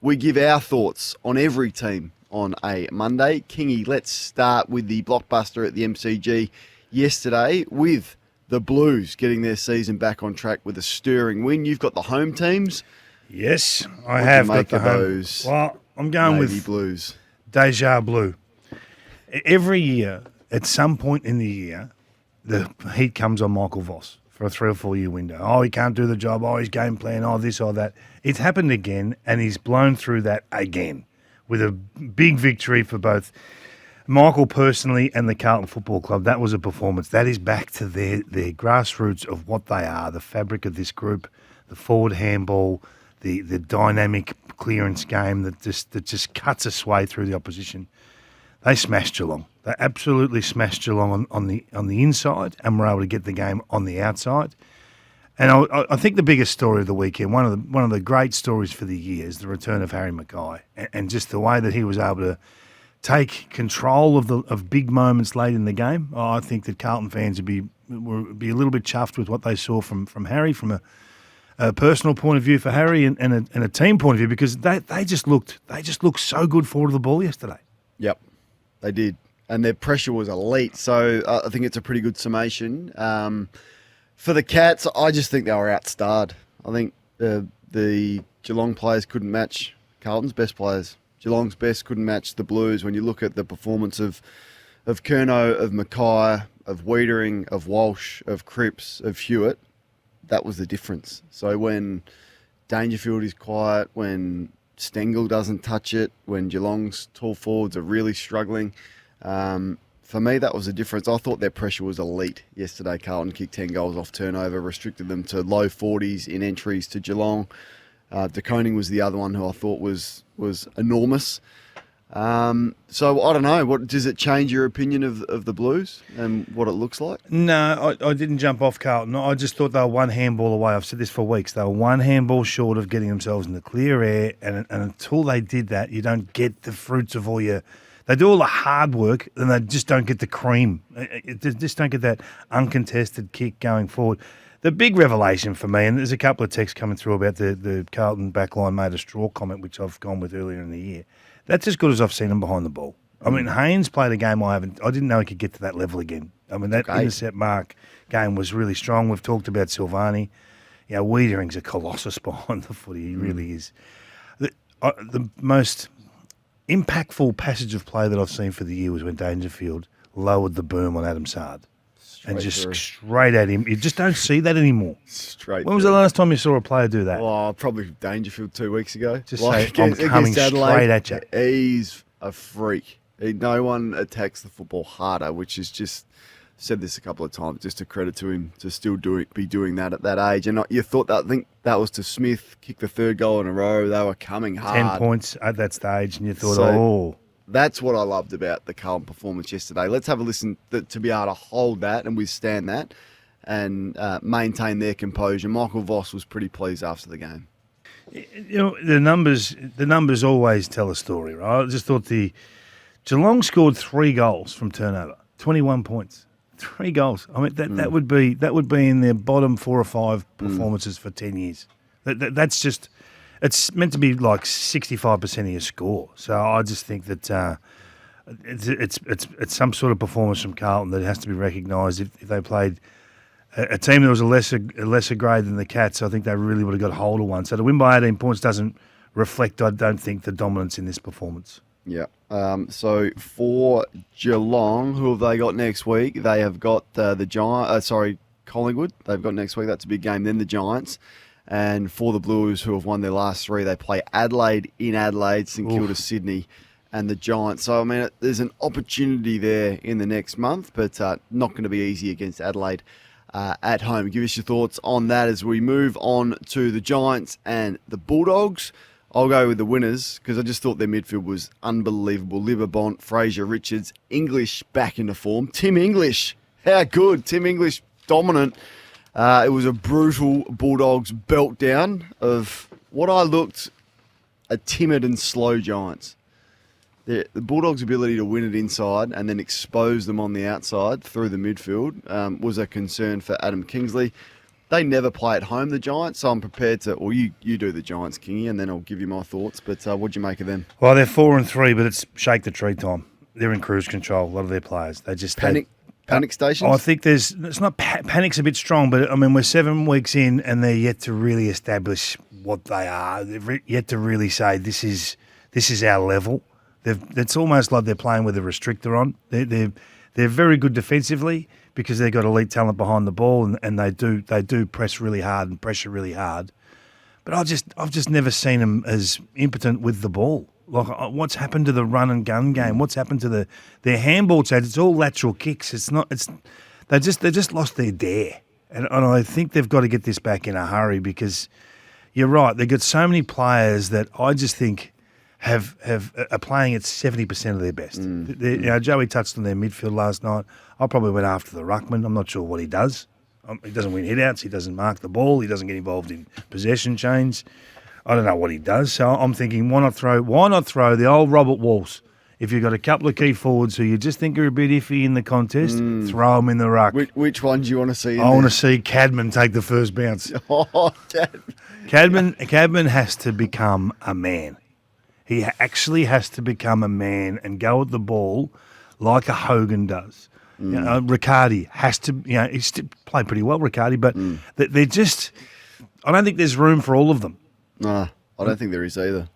we give our thoughts on every team on a Monday. Kingy, let's start with the blockbuster at the MCG yesterday with the Blues getting their season back on track with a stirring win. You've got the home teams. Yes, I have got the home. Those well, I'm going Navy with Blues. Deja Blue. Every year, at some point in the year, the heat comes on Michael Voss for a 3 or 4 year window. Oh, he can't do the job. Oh, his game plan. Oh, this or that. It's happened again, and he's blown through that again with a big victory for both Michael personally and the Carlton Football Club. That was a performance. That is back to their grassroots of what they are, the fabric of this group, the forward handball, the dynamic clearance game that just cuts its way through the opposition. They smashed Geelong. They absolutely smashed Geelong on the inside, and were able to get the game on the outside. And I think the biggest story of the weekend, one of the great stories for the year, is the return of Harry Mackay, and just the way that he was able to take control of big moments late in the game. I think that Carlton fans would be a little bit chuffed with what they saw from Harry, from a personal point of view for Harry, and a team point of view, because they just looked so good forward of the ball yesterday. Yep. They did, and their pressure was elite, so I think it's a pretty good summation. For the Cats, I just think they were outstarred. I think the Geelong players couldn't match Carlton's best players. Geelong's best couldn't match the Blues. When you look at the performance of Curnow, of Mackay, of Wiedering, of Walsh, of Cripps, of Hewitt, that was the difference. So when Dangerfield is quiet, when Stengel doesn't touch it, when Geelong's tall forwards are really struggling. For me, that was the difference. I thought their pressure was elite yesterday. Carlton kicked 10 goals off turnover, restricted them to low 40s in entries to Geelong. De Koning was the other one who I thought was enormous. So I don't know. Does it change your opinion of the Blues and what it looks like? No, I didn't jump off Carlton. I just thought they were one handball away. I've said this for weeks. They were one handball short of getting themselves in the clear air, and until they did that, you don't get the fruits of all your... They do all the hard work, and they just don't get the cream. They just don't get that uncontested kick going forward. The big revelation for me, and there's a couple of texts coming through about the Carlton backline made a straw comment, which I've gone with earlier in the year. That's as good as I've seen him behind the ball. I mean, Haynes played a game I didn't know he could get to that level again. I mean, that intercept mark game was really strong. We've talked about Silvani. You know, Wiedering's a colossus behind the footy. He really is. The most impactful passage of play that I've seen for the year was when Dangerfield lowered the boom on Adam Sard. Straight at him. You just don't see that anymore. When was the last time you saw a player do that? Oh, probably Dangerfield 2 weeks ago. Just say, I'm coming straight at you. He's a freak. No one attacks the football harder, which is just, said this a couple of times, just a credit to him to still be doing that at that age. And you thought that, I think that was to Smith, kick the third goal in a row. They were coming hard. 10 points at that stage, and you thought, That's what I loved about the Carlton performance yesterday. Let's have a listen to be able to hold that and withstand that and maintain their composure. Michael Voss was pretty pleased after the game. You know, the numbers always tell a story, right? I just thought the Geelong scored 3 goals from turnover, 21 points, 3 goals. I mean, that would be in their bottom 4 or 5 performances for 10 years. That's just. It's meant to be like 65% of your score. So I just think that it's some sort of performance from Carlton that has to be recognised. If they played a team that was a lesser grade than the Cats, I think they really would have got hold of one. So to win by 18 points doesn't reflect, I don't think, the dominance in this performance. Yeah. So for Geelong, who have they got next week? They have got Collingwood. They've got next week. That's a big game. Then the Giants. And for the Blues, who have won their last 3, they play Adelaide in Adelaide, St Kilda, Sydney, and the Giants. So, I mean, there's an opportunity there in the next month, but not going to be easy against Adelaide at home. Give us your thoughts on that as we move on to the Giants and the Bulldogs. I'll go with the winners because I just thought their midfield was unbelievable. Libberbont, Fraser, Richards, English back into form. Tim English, how good. Tim English, dominant. It was a brutal Bulldogs belt down of what I looked a timid and slow Giants. The Bulldogs' ability to win it inside and then expose them on the outside through the midfield was a concern for Adam Kingsley. They never play at home, the Giants, so I'm prepared to... Or you do the Giants, Kingy, and then I'll give you my thoughts. But what do you make of them? Well, they're 4-3, but it's shake the tree time. They're in cruise control, a lot of their players. They just... Panic stations? I think there's... It's not... Panic's a bit strong, but, I mean, we're 7 weeks in and they're yet to really establish what they are. They've yet to really say, this is our level. It's almost like they're playing with a restrictor on. They're very good defensively because they've got elite talent behind the ball and they do press really hard and pressure really hard. But I've just never seen them as impotent with the ball. Like, what's happened to the run and gun game? What's happened to their handball side? It's all lateral kicks. They just lost their dare. And I think they've got to get this back in a hurry because you're right. They've got so many players that I just think are playing at 70% of their best. Joey touched on their midfield last night. I probably went after the ruckman. I'm not sure what he does. He doesn't win hit-outs. He doesn't mark the ball. He doesn't get involved in possession chains. I don't know what he does. So I'm thinking, why not throw the old Robert Walsh? If you've got a couple of key forwards who you just think are a bit iffy in the contest, throw them in the ruck. Which one do you want to see? I want to see Cadman take the first bounce. Cadman has to become a man. He actually has to become a man and go at the ball like a Hogan does. Riccardi has to, he's played pretty well, Riccardi, but they're just, I don't think there's room for all of them. No, I don't think there is either.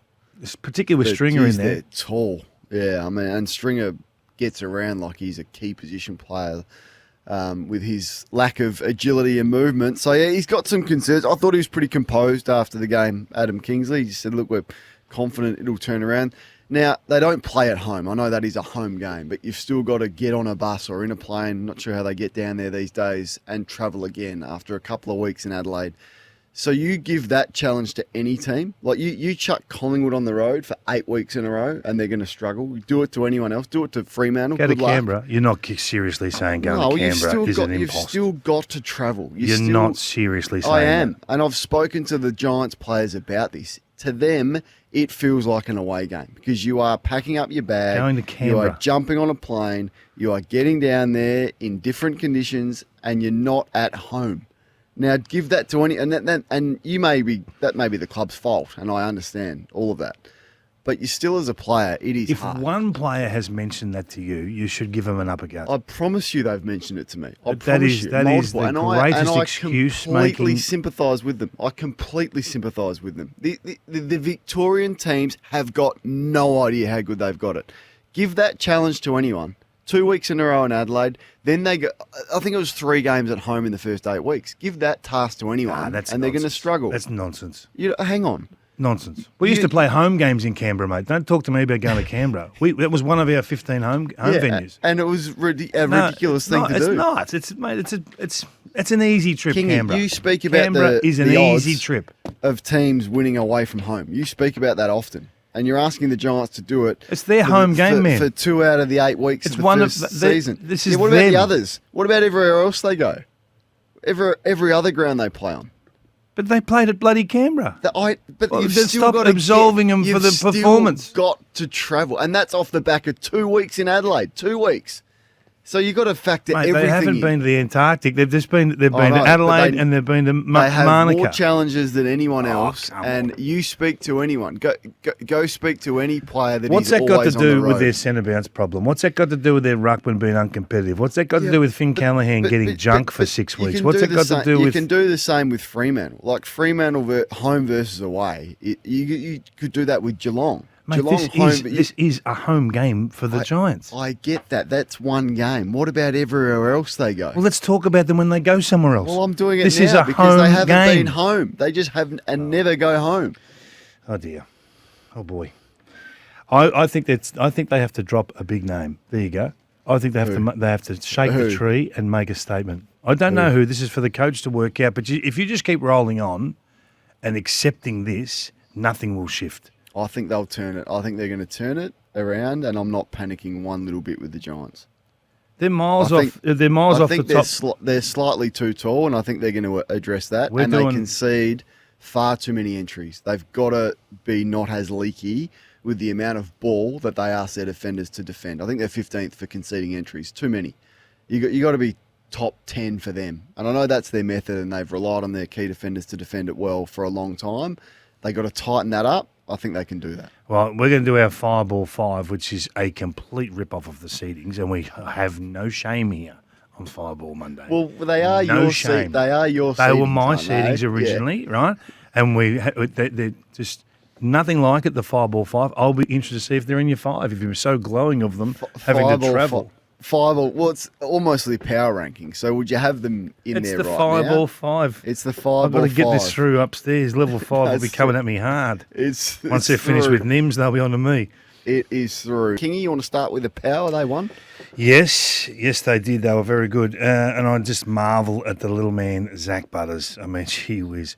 Particularly with Stringer in there. They're tall. Yeah, I mean, and Stringer gets around like he's a key position player with his lack of agility and movement. So, yeah, he's got some concerns. I thought he was pretty composed after the game, Adam Kingsley. He just said, look, we're confident it'll turn around. Now, they don't play at home. I know that is a home game, but you've still got to get on a bus or in a plane, not sure how they get down there these days, and travel again after a couple of weeks in Adelaide. So you give that challenge to any team. Like you chuck Collingwood on the road for 8 weeks in a row and they're going to struggle. Do it to anyone else. Do it to Fremantle. Go to Canberra. You're not seriously saying going to Canberra is an impossible. You've still got to travel. You're not seriously saying that. I am. And I've spoken to the Giants players about this. To them, it feels like an away game because you are packing up your bag. Going to Canberra. You are jumping on a plane. You are getting down there in different conditions and you're not at home. Now, give that to any, and that may be the club's fault, and I understand all of that. But you still, as a player, it is hard. If one player has mentioned that to you, you should give them an uppercut. I promise you they've mentioned it to me. That is the greatest excuse making. I completely sympathise with them. I completely sympathise with them. The Victorian teams have got no idea how good they've got it. Give that challenge to anyone. 2 weeks in a row in Adelaide. Then they go, I think it was 3 games at home in the first 8 weeks. Give that task to anyone and they're going to struggle. That's nonsense. Hang on. Nonsense. We used to play home games in Canberra, mate. Don't talk to me about going to Canberra. That was one of our 15 home venues. And it was a ridiculous thing to do. It's not. It's an easy trip, Kingy, Canberra. You speak about Canberra is an easy trip of teams winning away from home. You speak about that often. And you're asking the Giants to do it. It's their home game, man. For 2 out of the 8 weeks of the first season. What about the others? What about everywhere else they go? Every other ground they play on. But they played at bloody Canberra. You've still got to absolving them for the performance. You've got to travel. And that's off the back of 2 weeks in Adelaide. 2 weeks. So you've got to factor everything in. They haven't been to the Antarctic. They've been to Adelaide and they've been to Monica. They have more challenges than anyone else. And you speak to anyone. Go speak to any player that What's that got to do with their centre bounce problem? What's that got to do with their ruckman being uncompetitive? What's that got to do with Finn Callahan getting junk for 6 weeks? What's that got to do with... You can do the same with Fremantle. Like Fremantle home versus away. You could do that with Geelong. Mate, this is a home game for the Giants. I get that. That's one game. What about everywhere else they go? Well, let's talk about them when they go somewhere else. Well, I'm doing it this now is a because home they haven't game. been home. They just haven't and never go home. Oh dear. Oh boy. I think they have to drop a big name. There you go. I think they have to shake the tree and make a statement. I don't know who. This is for the coach to work out. But if you just keep rolling on and accepting this, nothing will shift. I think they'll turn it. I think they're going to turn it around, and I'm not panicking one little bit with the Giants. They're miles off. They're miles off the top. They're slightly too tall, and I think they're going to address that. They concede far too many entries. They've got to be not as leaky with the amount of ball that they ask their defenders to defend. I think they're 15th for conceding entries. Too many. You got to be top 10 for them. And I know that's their method and they've relied on their key defenders to defend it well for a long time. They got to tighten that up. I think they can do that. Well, we're going to do our Fireball 5, which is a complete rip-off of the seedings, and we have no shame here on Fireball Monday. Well, they are no your shame. They are your They seedings, were my aren't seedings they? originally, right? And they're just nothing like it, the Fireball 5. I'll be interested to see if they're in your 5, if you're so glowing of them having to travel. Fireball, well, it's almost the power ranking. So would you have them in It's there the right Fireball now? 5. It's the Fireball 5. I've got to get this through upstairs. Level 5 will be That's coming at me hard. It's Once they're finished through. with NIMS, they'll be on to me. It is through. Kingy, you want to start with the power they won? Yes, they did. They were very good. And I just marvel at the little man, Zach Butters. I mean, gee whiz.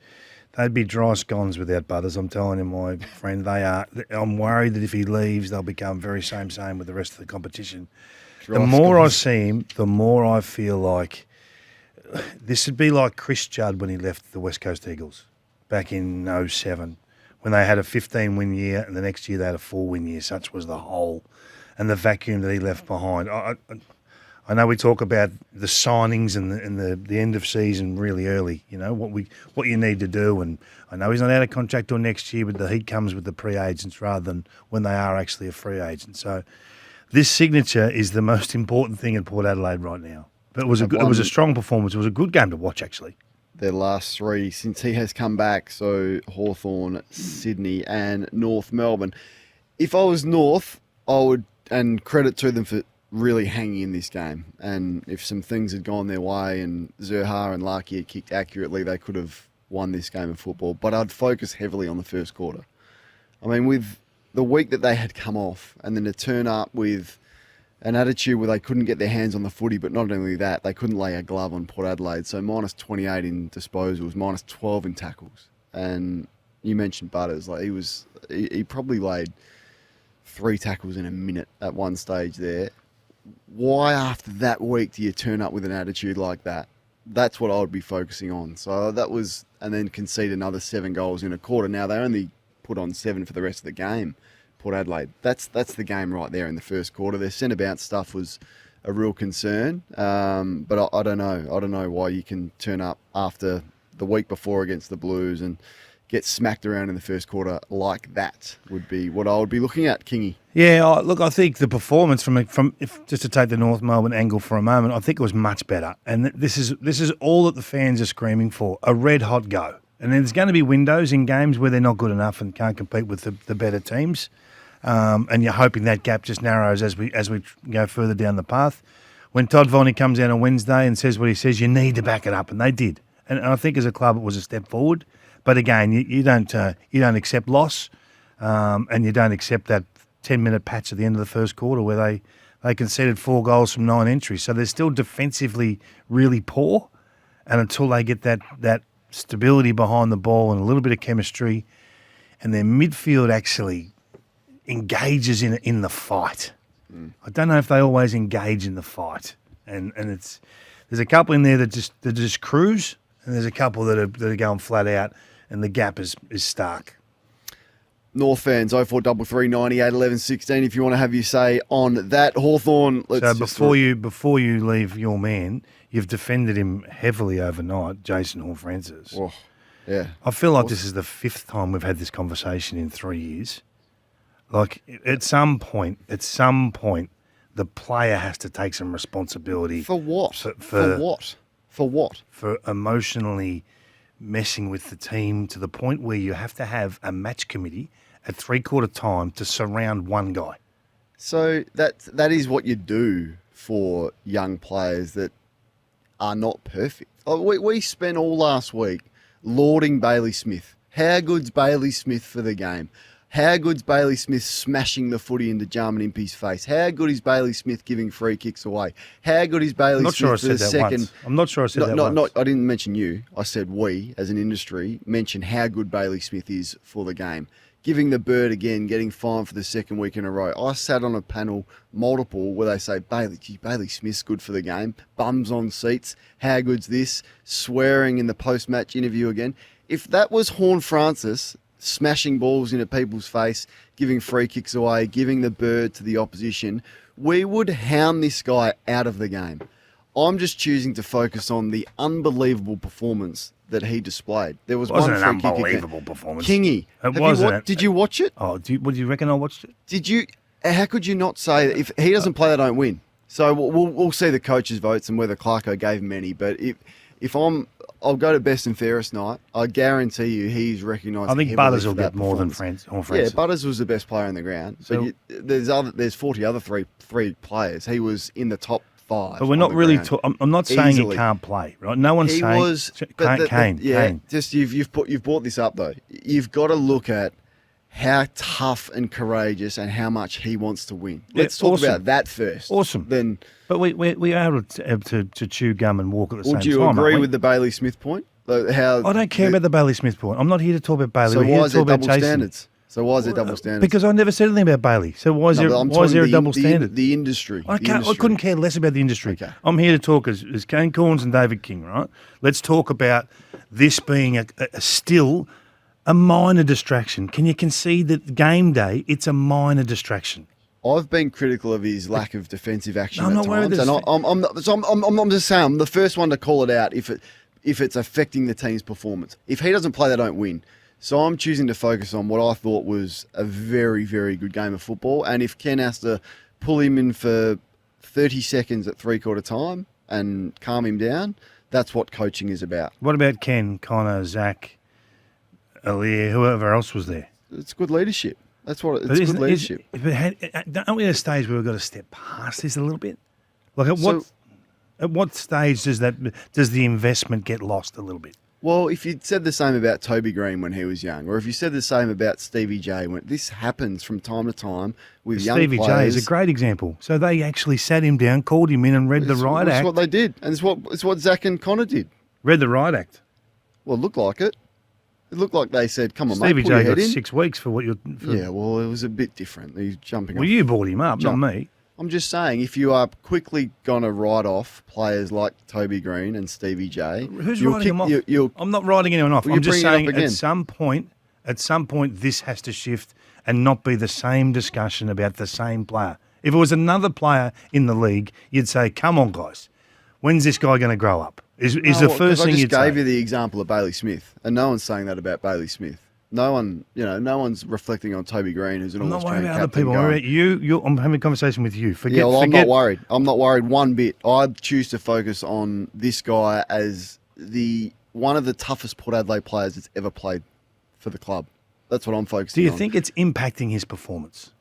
They'd be dry scones without Butters, I'm telling you, my friend. They are. I'm worried that if he leaves, they'll become very same with the rest of the competition. The more I see him, the more I feel like this would be like Chris Judd when he left the West Coast Eagles back in 07, when they had a 15-win year and the next year they had a 4-win year. Such was the hole and the vacuum that he left behind. I know we talk about the signings and the end of season really early, you know, what you need to do. And I know he's not out of contract till next year, but the heat comes with the pre-agents rather than when they are actually a free agent. So this signature is the most important thing in Port Adelaide right now. But it was a strong performance. It was a good game to watch, actually. Their last 3 since he has come back. So Hawthorn, Sydney and North Melbourne. If I was North, I would, and credit to them for really hanging in this game. And if some things had gone their way and Zerha and Larky had kicked accurately, they could have won this game of football. But I'd focus heavily on the first quarter. I mean, with the week that they had come off and then to turn up with an attitude where they couldn't get their hands on the footy, but not only that, they couldn't lay a glove on Port Adelaide. So minus 28 in disposals, minus 12 in tackles. And you mentioned Butters, like he probably laid 3 tackles in a minute at one stage there. Why after that week do you turn up with an attitude like that? That's what I would be focusing on. So that was, and then concede another 7 goals in a quarter. Now they only put on 7 for the rest of the game, Port Adelaide. That's the game right there in the first quarter. Their centre bounce stuff was a real concern, but I don't know. I don't know why you can turn up after the week before against the Blues and get smacked around in the first quarter like that would be what I would be looking at, Kingy. Yeah, look, I think the performance from if just to take the North Melbourne angle for a moment, I think it was much better. And this is all that the fans are screaming for, a red-hot go. And there's going to be windows in games where they're not good enough and can't compete with the better teams. And you're hoping that gap just narrows as we go further down the path. When Todd Vonnie comes out on Wednesday and says what he says, you need to back it up, and they did. And I think as a club it was a step forward. But again, you don't accept loss, and you don't accept that 10-minute patch at the end of the first quarter where they conceded 4 goals from 9 entries. So they're still defensively really poor, and until they get that stability behind the ball and a little bit of chemistry, and their midfield actually engages in the fight. I don't know if they always engage in the fight, and there's a couple in there that just cruise, and there's a couple that are going flat out, and the gap is stark. North fans, 0433 98 11 16 if you want to have your say on that. Hawthorn, So before you leave your man, you've defended him heavily overnight, Jason Horne-Francis. Oh, yeah. I feel like this is the 5th time we've had this conversation in 3 years. Like, at some point, the player has to take some responsibility. For what? For what? For what? For emotionally messing with the team to the point where you have to have a match committee at 3/4 time to surround one guy. So that is what you do for young players that are not perfect. We spent all last week lauding Bailey Smith. How good's Bailey Smith for the game? How good's Bailey Smith smashing the footy into Jarman Impey's face? How good is Bailey Smith giving free kicks away? How good is Bailey Smith for the second? I'm not sure I said that once. I didn't mention you. I said we, as an industry, mention how good Bailey Smith is for the game. Giving the bird again, getting fined for the second week in a row. I sat on a panel, multiple, where they say, Bailey Smith's good for the game. Bums on seats. How good's this? Swearing in the post-match interview again. If that was Horne-Francis smashing balls into people's face, giving free kicks away, giving the bird to the opposition, we would hound this guy out of the game. I'm just choosing to focus on the unbelievable performance that he displayed. There was Wasn't one an free kick unbelievable performance. Kingy. It wasn't. Did you watch it? Oh, what do you reckon I watched it? Did you? How could you not say that if he doesn't play, they don't win? So we'll see the coaches' votes and whether Clarko gave him any. But if I'll go to best and fairest night. I guarantee you he's recognised. I think Butters will get more than Francis. Yeah, Butters was the best player on the ground. So, But there's 40 other three players. He was in the top 5. But we're not really. I'm not saying he can't play, right? No one's he saying was. Kane. Kane. Just you've brought this up though. You've got to look at how tough and courageous and how much he wants to win. Let's talk about that first. Awesome. Then, but we are able to chew gum and walk at the same time. would you agree with the Bailey Smith point? How I don't care about the Bailey Smith point. I'm not here to talk about Bailey. So We're here why to is there talk about double Jason. standards? So why is there double standards? Because I never said anything about Bailey. So why is there a double standard? The industry. I couldn't care less about the industry. Okay. I'm here to talk as Kane Corns and David King, right? Let's talk about this being a still a minor distraction. Can you concede that game day, it's a minor distraction? I've been critical of his lack of defensive action I'm at not worried times, and I'm just saying I'm the first one to call it out if it's affecting the team's performance. If he doesn't play, they don't win. So I'm choosing to focus on what I thought was a very, very good game of football. And if Ken has to pull him in for 30 seconds at three-quarter time and calm him down, that's what coaching is about. What about Ken, Connor, Zach, Alir, whoever else was there? It's good leadership. That's what it's good leadership. Aren't we at a stage where we've got to step past this a little bit? Like at what stage does the investment get lost a little bit? Well, if you'd said the same about Toby Green when he was young, or if you said the same about Stevie J, when this happens from time to time with young players. Stevie J is a great example. So they actually sat him down, called him in, and read the riot act. That's what they did, and it's what Zach and Connor did. Read the riot act. Well, it looked like it. It looked like they said, "Come on, Stevie mate, put your J head got in." 6 weeks for what you're. Yeah, well, it was a bit different. He's jumping. Well, off. you brought him up, not me. I'm just saying, if you are quickly going to write off players like Toby Green and Stevie J, who's writing them off? I'm not writing anyone off. I'm just saying at some point, this has to shift and not be the same discussion about the same player. If it was another player in the league, you'd say, "Come on, guys, when's this guy going to grow up?" Is the first thing you'd say. I just gave you the example of Bailey Smith, and no one's saying that about Bailey Smith. No one's reflecting on Toby Green, who's an all-Australian captain. I'm not worried about other people. I'm worried about you. I'm having a conversation with you. I'm not worried. I'm not worried one bit. I choose to focus on this guy as one of the toughest Port Adelaide players that's ever played for the club. That's what I'm focusing on. Do you think it's impacting his performance?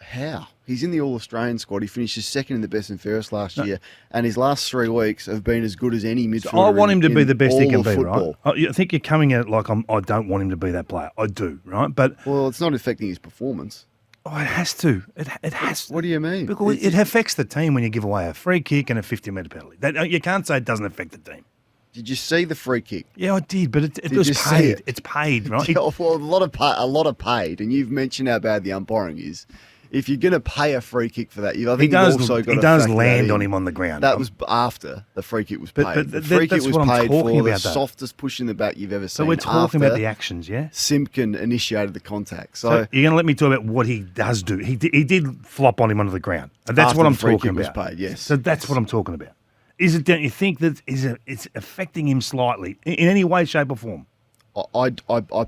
How? He's in the All-Australian squad. He finished second in the best and fairest last year, and his last 3 weeks have been as good as any midfielder. So I want him to be the best he can be, football. Right? I think you're coming at it like I don't want him to be that player. I do, right? But it's not affecting his performance. Oh, it has to. It has to. What do you mean? Because it affects the team when you give away a free kick and a 50-metre penalty. You can't say it doesn't affect the team. Did you see the free kick? Yeah, I did, but it was paid. It's paid, right? Well, a lot of paid, and you've mentioned how bad the umpiring is. If you're going to pay a free kick for that, I think you've also got to. He does land on him on the ground. That was after the free kick was paid. But the free kick was paid for the softest push in the back you've ever seen. So we're talking about the actions, yeah? Simpkin initiated the contact. So you're going to let me talk about what he does do. He did flop on him onto the ground. And that's what I'm talking about. Was paid, yes. So that's what I'm talking about. Don't you think that it's affecting him slightly in any way, shape, or form? I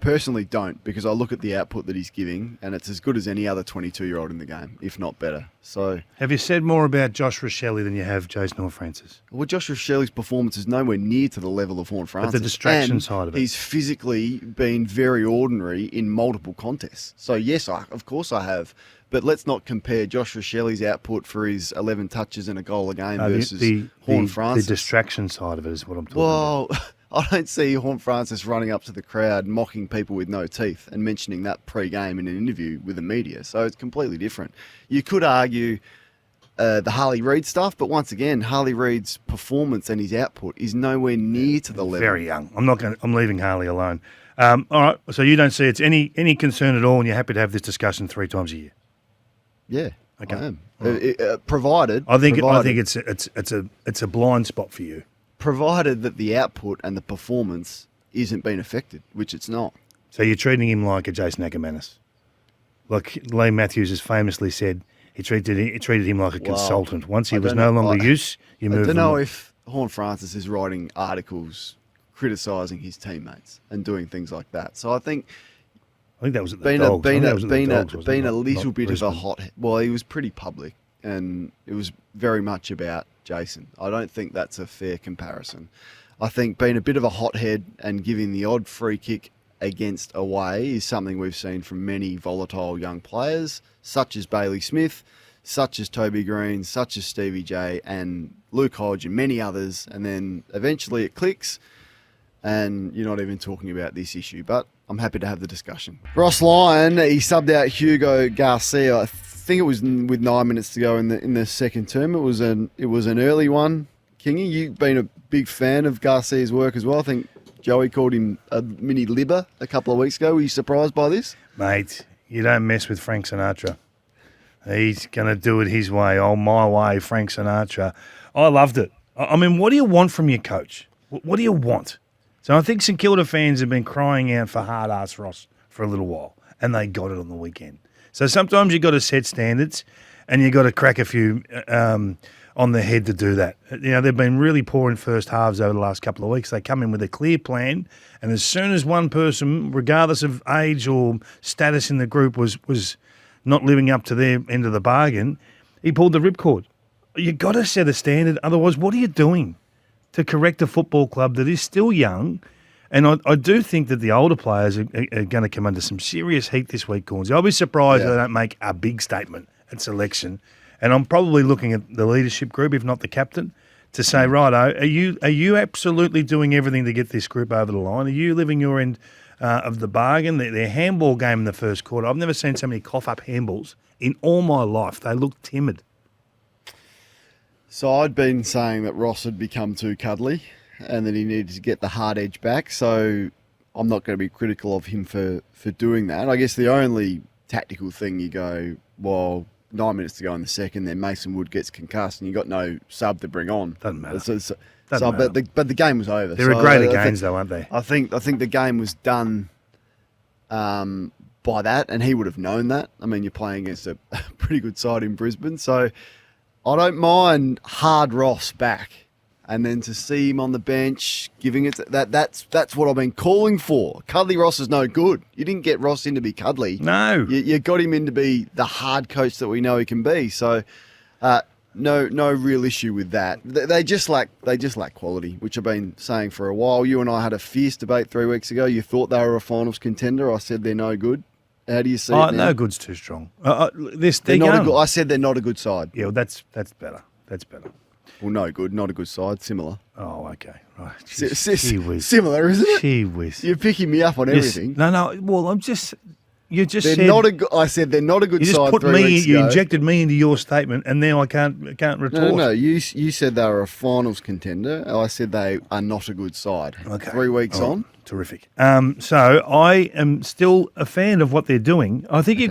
personally don't, because I look at the output that he's giving, and it's as good as any other 22-year-old in the game, if not better. So, have you said more about Josh Rochelle than you have Jason Horne-Francis? Well, Josh Rochelle's performance is nowhere near to the level of Horne-Francis. But the distraction side of it. He's physically been very ordinary in multiple contests. So, yes, of course I have. But let's not compare Josh Rochelle's output for his 11 touches and a goal a game versus Horne-Francis. The distraction side of it is what I'm talking about. Well, I don't see Horne-Francis running up to the crowd, mocking people with no teeth and mentioning that pre-game in an interview with the media. So it's completely different. You could argue the Harley Reid stuff, but once again, Harley Reid's performance and his output is nowhere near to the level. Very young. I'm leaving Harley alone. All right. So you don't see it's any concern at all, and you're happy to have this discussion 3 times a year. Yeah. Okay. I am. Provided. I think it's a blind spot for you. Provided that the output and the performance isn't being affected, which it's not. So you're treating him like a Jason Ackermanis. Like Lee Matthews has famously said, He treated him like a consultant. Once he I was don't no know- longer use, you I move don't them know on. if Horne-Francis is writing articles criticising his teammates and doing things like that. So I think I think that was at the being Dogs. a Not little bit Brisbane. of a hot. Well, he was pretty public, and it was very much about Jason. I don't think that's a fair comparison. I think being a bit of a hothead and giving the odd free kick against away is something we've seen from many volatile young players, such as Bailey Smith, such as Toby Green, such as Stevie J, and Luke Hodge, and many others. And then eventually it clicks, and you're not even talking about this issue. But I'm happy to have the discussion. Ross Lyon, he subbed out Hugo Garcia. I think it was with 9 minutes to go in the second term. It was an early one. Kingy, you've been a big fan of Garcia's work as well. I think Joey called him a mini libber a couple of weeks ago. Were you surprised by this? Mate, you don't mess with Frank Sinatra. He's going to do it his way. Oh, my way, Frank Sinatra. I loved it. I mean, what do you want from your coach? What do you want? So I think St Kilda fans have been crying out for hard-ass Ross for a little while, and they got it on the weekend. So sometimes you've got to set standards, and you've got to crack a few on the head to do that. You know, they've been really poor in first halves over the last couple of weeks. They come in with a clear plan, and as soon as one person, regardless of age or status in the group, was not living up to their end of the bargain, he pulled the ripcord. You've got to set a standard. Otherwise, what are you doing to correct a football club that is still young? And I do think that the older players are going to come under some serious heat this week, Cornsey. I'll be surprised if they don't make a big statement at selection. And I'm probably looking at the leadership group, if not the captain, to say, righto, are you absolutely doing everything to get this group over the line? Are you living your end of the bargain? Their handball game in the first quarter, I've never seen so many cough-up handballs in all my life. They look timid. So I'd been saying that Ross had become too cuddly and that he needed to get the hard edge back. So I'm not going to be critical of him for doing that. I guess the only tactical thing you go, well, 9 minutes to go in the second, then Mason Wood gets concussed and you got no sub to bring on. Doesn't matter. But the game was over. They're a great games, though, aren't they? I think the game was done by that, and he would have known that. I mean, you're playing against a pretty good side in Brisbane, so I don't mind hard Ross back, and then to see him on the bench giving it that's what I've been calling for. Cuddly Ross is no good. You didn't get Ross in to be cuddly. No, you got him in to be the hard coach that we know he can be. So, no real issue with that. They just lack quality, which I've been saying for a while. You and I had a fierce debate 3 weeks ago. You thought they were a finals contender. I said they're no good. How do you see it now? No good's too strong. They're not a good, I said they're not a good side. Yeah, well, that's better. That's better. Well, no good, not a good side. Similar. Oh, okay. Right. Gee whiz. Similar, isn't it? Gee whiz. You're picking me up on everything. No. Well, you just they're said not I said they're not a good you side. just put 3 me. weeks You ago. injected me into your statement, and now I can't retort. No. You said they were a finals contender. I said they are not a good side. Okay. 3 weeks All right. on. Terrific. So I am still a fan of what they're doing. I think you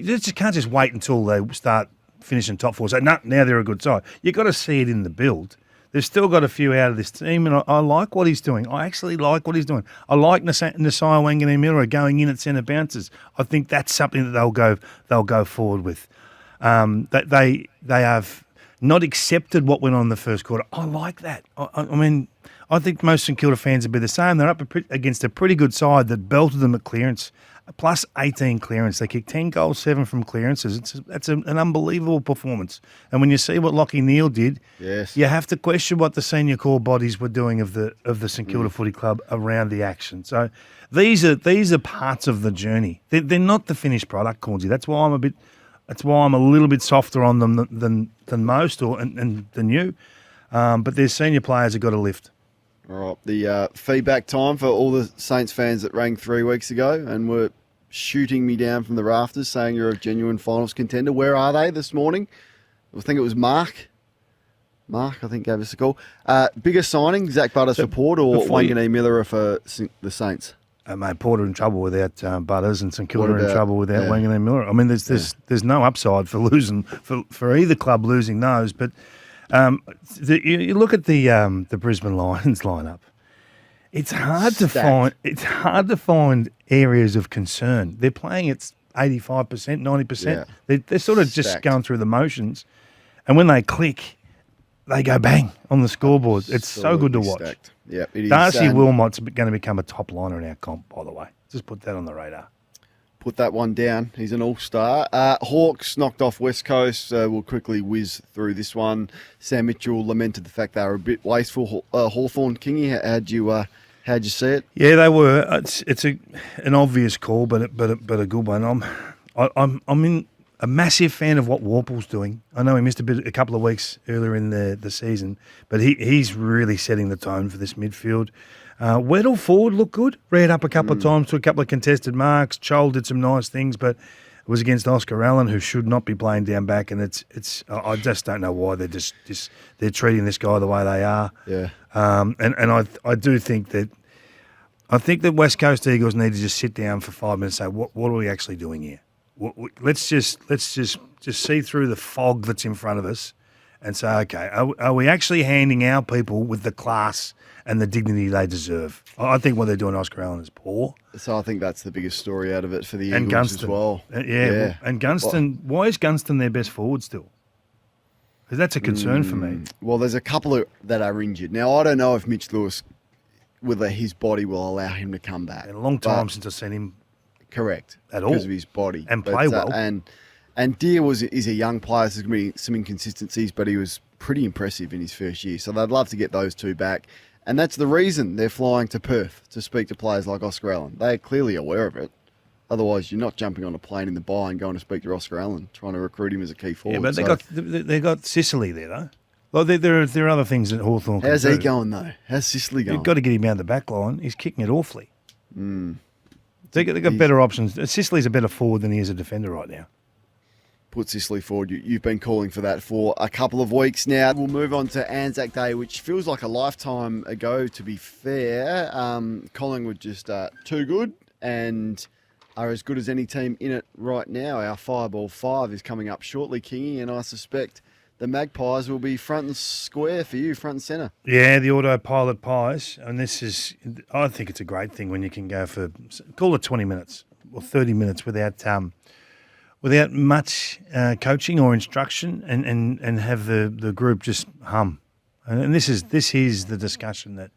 just can't just wait until they start finishing top four. So now they're a good side. You've got to see it in the build. They've still got a few out of this team, and I like what he's doing. I actually like what he's doing. I like Nasiah Wanganeen-Miller going in at centre bounces. I think that's something that they'll go forward with. That they have not accepted what went on in the first quarter. I like that. I mean, I think most St Kilda fans would be the same. They're up against a pretty good side that belted them at clearance, plus 18 clearance. They kicked 10 goals, 7 from clearances. That's an unbelievable performance. And when you see what Lachie Neale did, yes, you have to question what the senior core bodies were doing of the St Kilda Footy Club around the action. So these are parts of the journey. They're not the finished product, Cornsey. That's why I'm a little bit softer on them than most and than you. But their senior players have got to lift. All right, the feedback time for all the Saints fans that rang 3 weeks ago and were shooting me down from the rafters saying you're a genuine finals contender. Where are they this morning? I think it was Mark. Mark, I think, gave us a call. Biggest signing, Zach Butters for Port or Wanganeen-Miller for the Saints? Mate, Porter in trouble without Butters and St Kilda in trouble without yeah. Wanganeen-Miller. I mean, there's no upside for losing for either club losing those, but. You look at the Brisbane Lions lineup. It's hard to find areas of concern. They're playing at 85%, 90%. Yeah. They're sort of just Stacked. going through the motions. And when they click, they go bang on the scoreboard. It's so good to watch. Stacked. Yeah, it is. Darcy Wilmot's going to become a top liner in our comp, by the way. Just put that on the radar. Put that one down. He's an all-star. Hawks knocked off West Coast. We'll quickly whiz through this one. Sam Mitchell lamented the fact they were a bit wasteful. Hawthorn, Kingy, how'd you see it? Yeah, they were. It's an obvious call, but a good one. I'm in a massive fan of what Warple's doing. I know he missed a couple of weeks earlier in the season, but he's really setting the tone for this midfield. Weddle forward looked good. Read up a couple of times, took a couple of contested marks. Chol did some nice things, but it was against Oscar Allen, who should not be playing down back. And it's I just don't know why they're treating this guy the way they are. Yeah. And I do think that West Coast Eagles need to just sit down for 5 minutes and say, what are we actually doing here? Let's just see through the fog that's in front of us and say, okay, are we actually handing our people with the class and the dignity they deserve? I think what they're doing, Oscar Allen, is poor. So I think that's the biggest story out of it for the And Eagles Gunston as well. And Gunston, why is Gunston their best forward still? Because that's a concern for me. Well, there's a couple that are injured. Now, I don't know if Mitch Lewis, whether his body will allow him to come back. In a long time since I've seen him. Correct. At all. Because of his body. And play well. And Deere is a young player, so there's going to be some inconsistencies, but he was pretty impressive in his first year. So they'd love to get those two back. And that's the reason they're flying to Perth to speak to players like Oscar Allen. They're clearly aware of it. Otherwise, you're not jumping on a plane in the bye and going to speak to Oscar Allen, trying to recruit him as a key forward. Yeah, but they got Sicily there, though. Well, there are other things that Hawthorn can do. How's he going, though? How's Sicily going? You've got to get him out of the back line. He's kicking it awfully. They've got better options. Sicily's a better forward than he is a defender right now. Put Sicily forward. You've been calling for that for a couple of weeks now. We'll move on to Anzac Day, which feels like a lifetime ago, to be fair. Collingwood just too good and are as good as any team in it right now. Our Fireball 5 is coming up shortly, Kingy, and I suspect the Magpies will be front and square for you, front and centre. Yeah, the autopilot pies. And I think it's a great thing when you can go for, call it 20 minutes or 30 minutes without much coaching or instruction and have the group just hum. And this is the discussion that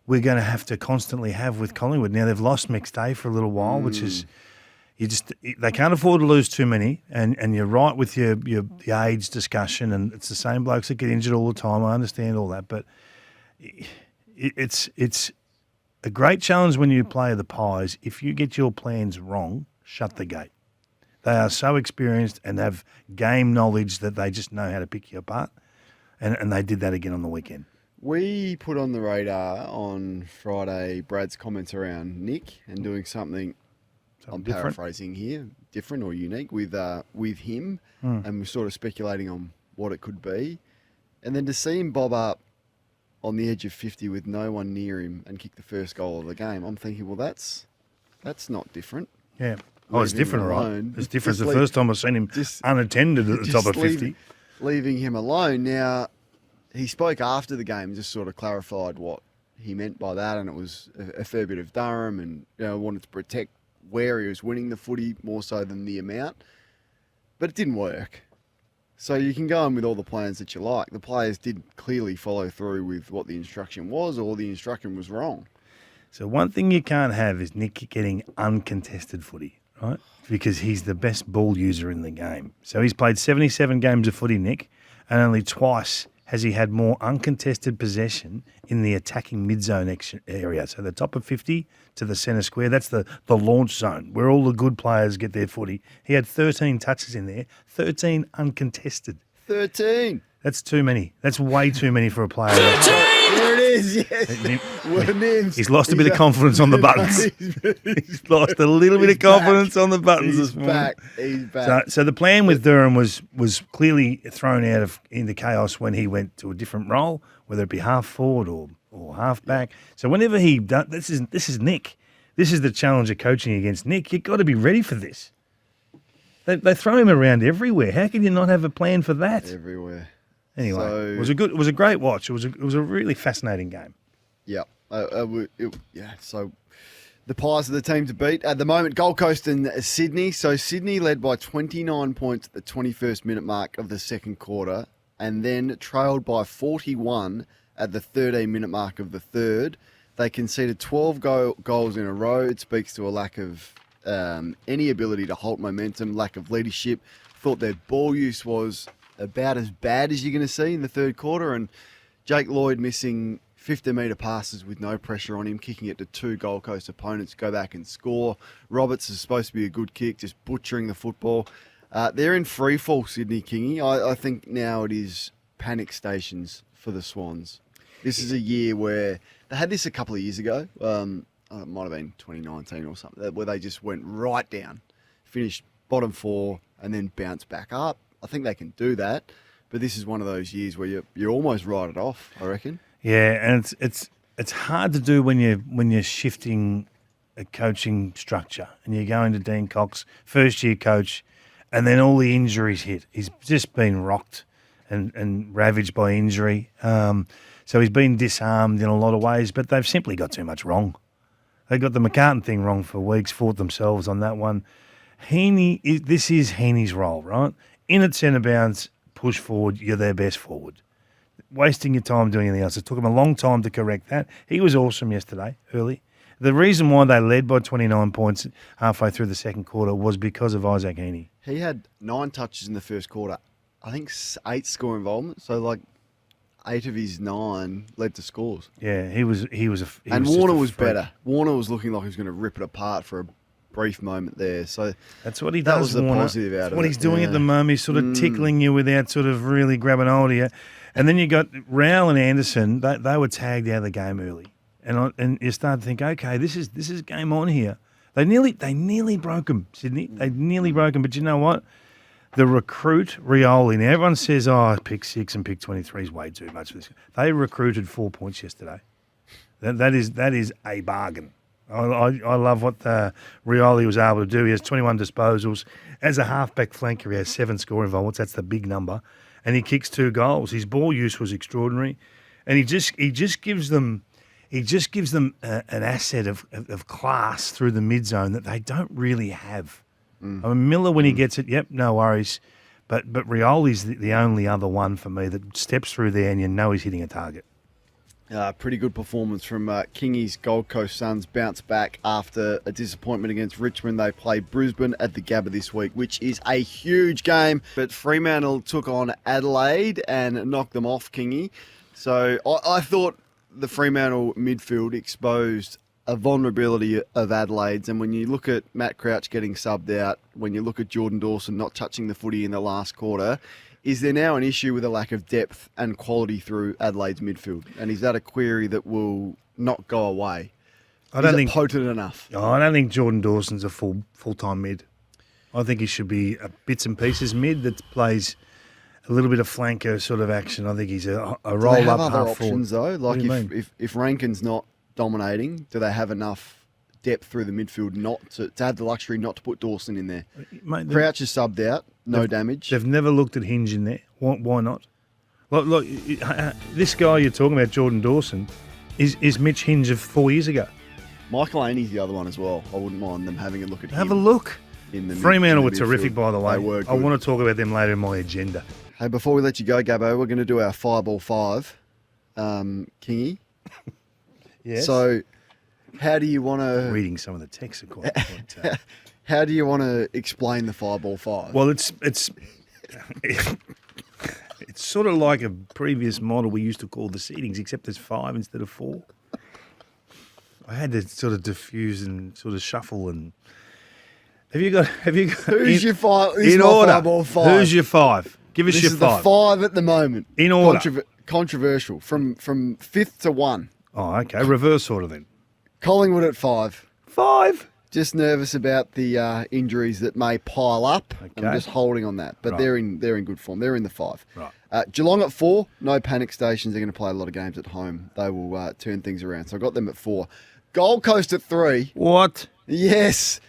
we're going to have to constantly have with Collingwood. Now, they've lost McStay for a little while, which is they can't afford to lose too many. And you're right with the age discussion, and it's the same blokes that get injured all the time. I understand all that, but it's a great challenge when you play the Pies. If you get your plans wrong, shut the gate. They are so experienced and have game knowledge that they just know how to pick you apart. And they did that again on the weekend. We put on the radar on Friday Brad's comments around Nick and doing something I'm different. Paraphrasing here, different or unique with him. And we're sort of speculating on what it could be. And then to see him bob up on the edge of 50 with no one near him and kick the first goal of the game, I'm thinking, well, that's not different. Yeah. Oh, it's different, right? It's different. It's the first time I've seen him unattended at the top of 50. Leaving him alone. Now, he spoke after the game, just sort of clarified what he meant by that, and it was a fair bit of Durham and wanted to protect where he was winning the footy more so than the amount. But it didn't work. So you can go in with all the plans that you like. The players did clearly follow through with what the instruction was, or the instruction was wrong. So one thing you can't have is Nick getting uncontested footy, right? Because he's the best ball user in the game. So he's played 77 games of footy, Nick, and only twice has he had more uncontested possession in the attacking mid-zone area. So the top of 50 to the centre square, that's the launch zone where all the good players get their footy. He had 13 touches in there, 13 uncontested. 13. That's too many. That's way too many for a player. There it is, yes. He's lost a bit of confidence on the buttons. He's lost a little bit of confidence on the buttons this morning. He's back. So the plan with Durham was clearly thrown out into chaos when he went to a different role, whether it be half forward or half back. So whenever he does, this is Nick. This is the challenge of coaching against Nick. You've got to be ready for this. They throw him around everywhere. How can you not have a plan for that? Everywhere. Anyway, So, it was a great watch. It was a really fascinating game. Yeah. So The Pies are the team to beat. At the moment, Gold Coast and Sydney. So Sydney led by 29 points at the 21st minute mark of the second quarter and then trailed by 41 at the 13-minute mark of the third. They conceded 12 goals in a row. It speaks to a lack of any ability to halt momentum, lack of leadership. Thought their ball use was about as bad as you're going to see in the third quarter, and Jake Lloyd missing 50-metre passes with no pressure on him, kicking it to two Gold Coast opponents, go back and score. Roberts is supposed to be a good kick, just butchering the football. They're in free fall, Sydney Kingy. I think now it is panic stations for the Swans. This is a year where they had this a couple of years ago. It might have been 2019 or something, where they just went right down, finished bottom four, and then bounced back up. I think they can do that, but this is one of those years where you almost write it off, I reckon. Yeah, and it's hard to do when you're shifting a coaching structure and you're going to Dean Cox, first year coach, and then all the injuries hit. He's just been rocked and ravaged by injury. So he's been disarmed in a lot of ways, but they've simply got too much wrong. They got the McCartan thing wrong for weeks, fought themselves on that one. This is Heaney's role, right? In at centre bounds, push forward, you're their best forward. Wasting your time doing anything else. It took him a long time to correct that. He was awesome yesterday, early. The reason why they led by 29 points halfway through the second quarter was because of Isaac Heaney. He had 9 touches in the first quarter. I think 8 score involvement. So, 8 of his 9 led to scores. Yeah, he was. And Warner was better. Warner was looking like he was going to rip it apart for a brief moment there. So that's what he that does. Was the Warner. positive out that's of what it. he's doing at the moment. He's sort of tickling you without sort of really grabbing hold of you. And then you got Rowell and Anderson. They were tagged out of the game early, and you start to think, okay, this is game on here. They nearly broke him, Sydney. They nearly broke him. But you know what? The recruit, Rioli, now everyone says, pick 6 and pick 23 is way too much for this. They recruited 4 points yesterday. That is a bargain. I love what Rioli was able to do. He has 21 disposals. As a halfback flanker, he has 7 score involvements. That's the big number. And he kicks 2 goals. His ball use was extraordinary. And he just gives them an asset of class through the mid zone that they don't really have. I mean, Miller, when he gets it, yep, no worries. But Rioli's the only other one for me that steps through there and you know he's hitting a target. Pretty good performance from Kingy's Gold Coast Suns. Bounce back after a disappointment against Richmond. They play Brisbane at the Gabba this week, which is a huge game. But Fremantle took on Adelaide and knocked them off, Kingy. So I thought the Fremantle midfield exposed a vulnerability of Adelaide's, and when you look at Matt Crouch getting subbed out, when you look at Jordan Dawson not touching the footy in the last quarter, is there now an issue with a lack of depth and quality through Adelaide's midfield? And is that a query that will not go away? I don't think potent enough. I don't think Jordan Dawson's a full-time mid. I think he should be a bits and pieces mid that plays a little bit of flanker sort of action. I think he's a roll-up half forward. Do they have other options, though? Like if Rankin's not dominating, do they have enough depth through the midfield not to have the luxury not to put Dawson in there? Mate, Crouch is subbed out, no damage. They've never looked at Hinge in there. Why not? Look, this guy you're talking about, Jordan Dawson, is Mitch Hinge of 4 years ago. Michael Aney's the other one as well. I wouldn't mind them having a look at him. Have a look. Fremantle were terrific, by the way. They were good. I want to talk about them later in my agenda. Hey, before we let you go, Gabbo, we're going to do our Fireball 5. Kingy. Yes. So, how do you want to... Reading some of the texts are quite How do you want to explain the Fireball 5? Well, it's sort of like a previous model we used to call the seedings, except there's 5 instead of 4. I had to sort of diffuse and sort of shuffle and... Have you got Who's your 5? In order. Fireball 5. Who's your 5? Give us your 5. This is the 5 at the moment. In order. Controversial. From 5th to 1. Oh, okay. Reverse order then. Collingwood at 5. 5? Just nervous about the injuries that may pile up. Okay. I'm just holding on that. But Right. they're in good form. They're in the 5. Right. Geelong at 4. No panic stations. They're going to play a lot of games at home. They will turn things around. So I got them at 4. Gold Coast at 3. What? Yes.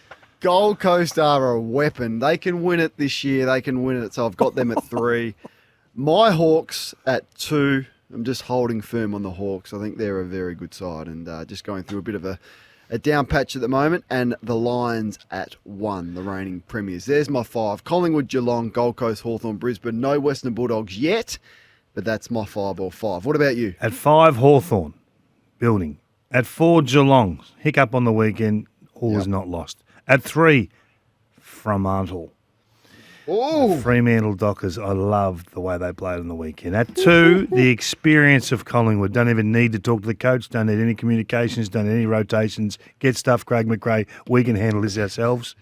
Gold Coast are a weapon. They can win it this year. They can win it. So I've got them at 3. My Hawks at 2. I'm just holding firm on the Hawks. I think they're a very good side, and just going through a bit of a down patch at the moment, and the Lions at 1, the reigning premiers. There's my 5. Collingwood, Geelong, Gold Coast, Hawthorn, Brisbane. No Western Bulldogs yet, but that's my 5 or 5. What about you? At 5, Hawthorn, building. At 4, Geelong, hiccup on the weekend, all is not lost. At 3, Fremantle. Oh, Fremantle Dockers, I loved the way they played on the weekend. At 2, the experience of Collingwood. Don't even need to talk to the coach, don't need any communications, don't need any rotations. Get stuff, Craig McRae. We can handle this ourselves.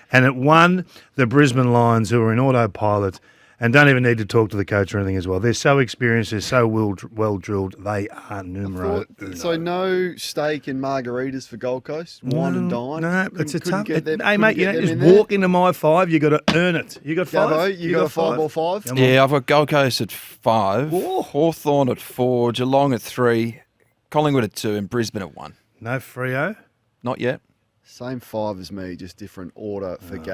And at 1, the Brisbane Lions, who are in autopilot and don't even need to talk to the coach or anything as well. They're so experienced, they're so well drilled. They are numero uno. so no steak and margaritas for Gold Coast? Wine and dine? No, it's a tough. Get them, Hey, mate, you get don't them just in there? walk into my 5. You got to earn it. You got 5. Gabbo, you got a 5 or 5? Come on. Yeah, I've got Gold Coast at 5, Hawthorn at 4, Geelong at 3, Collingwood at 2, and Brisbane at 1. No Freo. Not yet. Same 5 as me, just different order for Gabbo.